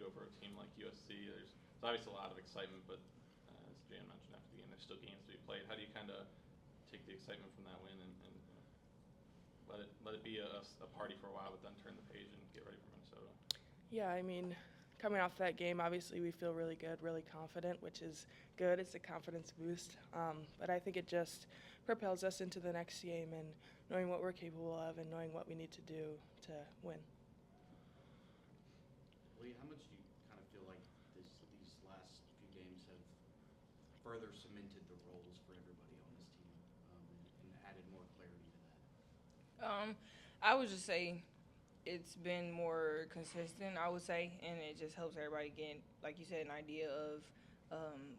over a team like USC? There's obviously a lot of excitement, but as Jan mentioned after the game, there's still games to be played. How do you kind of take the excitement from that win and let it be a party for a while, but then turn the page and get ready for Minnesota? Yeah, I mean, coming off that game, obviously we feel really good, really confident, which is good. It's a confidence boost. But I think it just propels us into the next game and knowing what we're capable of and knowing what we need to do to win. Lee, how much do you kind of feel like these last few games have further cemented the roles for everybody on this team and added more clarity to that? I would just say it's been more consistent, I would say, and it just helps everybody get, like you said, an idea of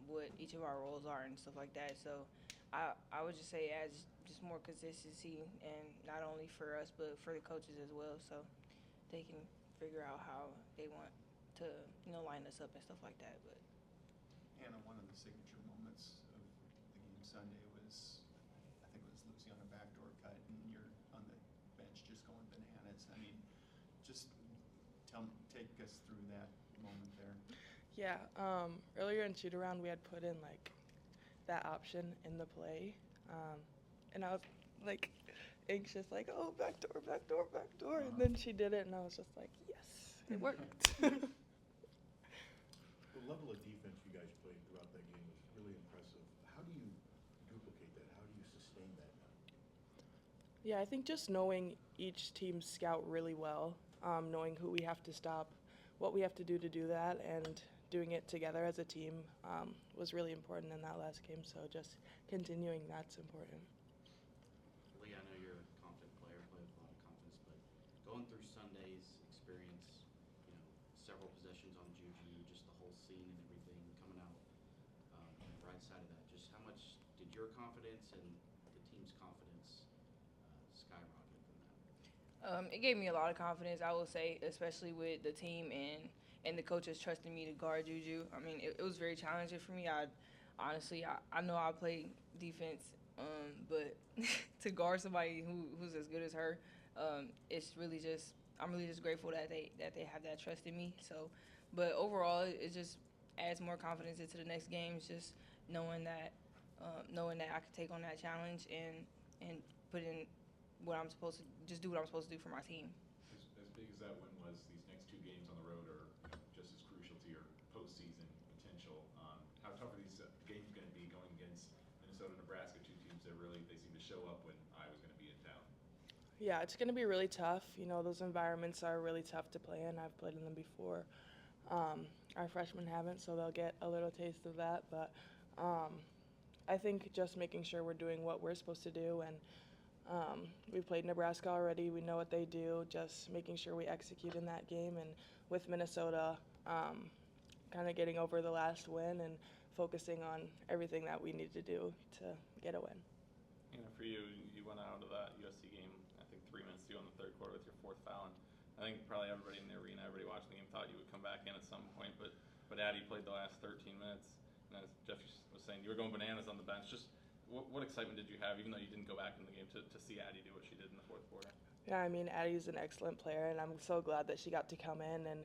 what each of our roles are and stuff like that. So I would just say it adds just more consistency, and not only for us but for the coaches as well, so they can figure out how they want to line us up and stuff like that. But Hannah, one of the signature moments of the game Sunday was, I think it was losing on a backdoor cut, and you're on the bench just going bananas. I mean, just take us through that moment there. Yeah, earlier in shoot around we had put in like that option in the play, and I was like anxious, like, oh, back door, and then she did it, and I was just like, yes, it worked. The level of defense you guys played throughout that game was really impressive. How do you duplicate that? How do you sustain that now? Yeah, I think just knowing each team scout really well, knowing who we have to stop, what we have to do that, and doing it together as a team was really important in that last game. So just continuing that's important. Lee, I know you're a confident player, play with a lot of confidence, but going through Sunday's experience, several possessions on Juju, just the whole scene and everything, coming out on the right side of that, just how much did your confidence and the team's confidence skyrocket from that? it gave me a lot of confidence, I will say, especially with the team and the coaches trusting me to guard Juju. I mean, it was very challenging for me. Honestly, I know I play defense, but to guard somebody who's as good as her, it's really just, I'm really just grateful that they have that trust in me. So, but overall, it just adds more confidence into the next games. Just knowing that I can take on that challenge and put in what I'm supposed to, just do what I'm supposed to do for my team. As big as that win was, these next two games on the road are just as crucial to your postseason potential. How tough are these games going to be going against Minnesota and Nebraska, two teams that really they seem to show up when Iowa's going to be in town? Yeah, it's going to be really tough. Those environments are really tough to play in. I've played in them before. Our freshmen haven't, so they'll get a little taste of that. But I think just making sure we're doing what we're supposed to do, and we've played Nebraska already. We know what they do. Just making sure we execute in that game, and with Minnesota, kind of getting over the last win and focusing on everything that we need to do to get a win. For you went out of that USC game, I think 3 minutes to go in the third quarter with your fourth foul. And I think probably everybody in the arena, everybody watching the game thought you would come back in at some point. But Addie played the last 13 minutes. And as Jeff was saying, you were going bananas on the bench. Just what excitement did you have, even though you didn't go back in the game, to see Addie do what she did in the fourth quarter? Yeah, I mean, Addie's an excellent player, and I'm so glad that she got to come in and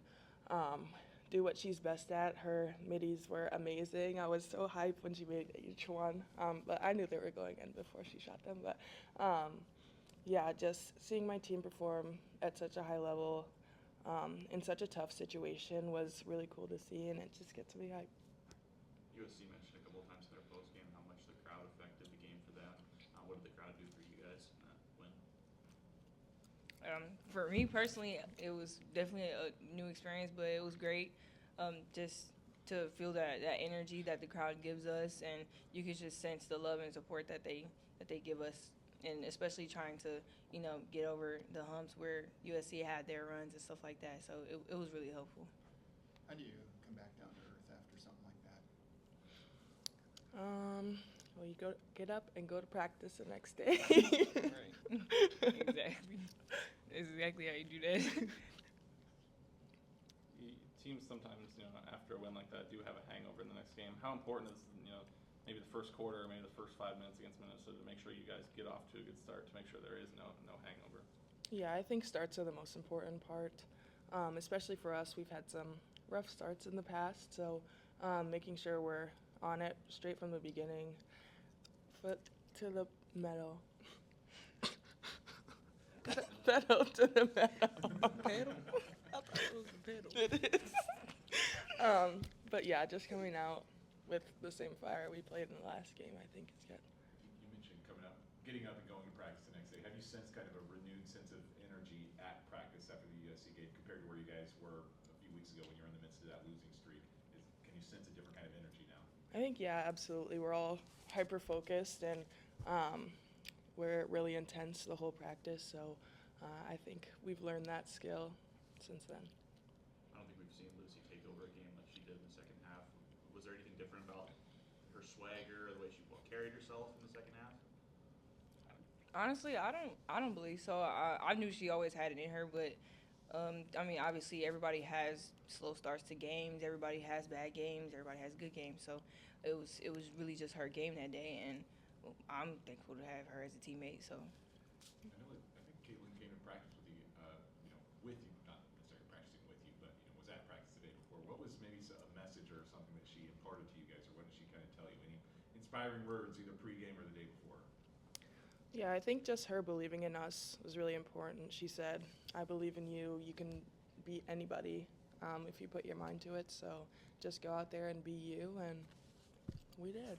do what she's best at. Her middies were amazing. I was so hyped when she made each one, but I knew they were going in before she shot them. But yeah, just seeing my team perform at such a high level in such a tough situation was really cool to see, and it just gets me hyped. USC mentioned a couple of times in their post game how much the crowd affected the game for them. What did the crowd do for you guys in that win? For me personally, it was definitely a new experience, but it was great. Just to feel that energy that the crowd gives us, and you could just sense the love and support that they give us, and especially trying to get over the humps where USC had their runs and stuff like that. So it was really helpful. How do you come back down to earth after something like that? Well, you get up and go to practice the next day. Right. Exactly. That's exactly how you do that. Teams sometimes, after a win like that, do have a hangover in the next game. How important is, maybe the first quarter or maybe the first 5 minutes against Minnesota to make sure you guys get off to a good start, to make sure there is no hangover? Yeah, I think starts are the most important part. especially for us. We've had some rough starts in the past, so making sure we're on it straight from the beginning, foot to the metal. Pedal to the metal. Pedal? I thought it was a pedal. It is. But yeah, just coming out with the same fire we played in the last game, I think is good. You mentioned getting up and going to practice the next day. Have you sensed kind of a renewed sense of energy at practice after the USC game compared to where you guys were a few weeks ago when you were in the midst of that losing streak? Can you sense a different kind of energy now? I think, yeah, absolutely. We're all hyper focused and we're really intense the whole practice. So I think we've learned that skill since then. I don't think we've seen Lucy take over a game like she did in the second half. Was there anything different about her swagger or the way she carried herself in the second half? Honestly, I don't believe so. I knew she always had it in her, but I mean, obviously everybody has slow starts to games. Everybody has bad games. Everybody has good games. So it was really just her game that day, and I'm thankful to have her as a teammate. So. I think Caitlin came to practice with you, with you, not necessarily practicing with you, but was at practice the day before. What was maybe a message or something that she imparted to you guys, or what did she kind of tell you? Any inspiring words, either pregame or the day before? Yeah, I think just her believing in us was really important. She said, I believe in you. You can beat anybody if you put your mind to it. So just go out there and be you, and we did.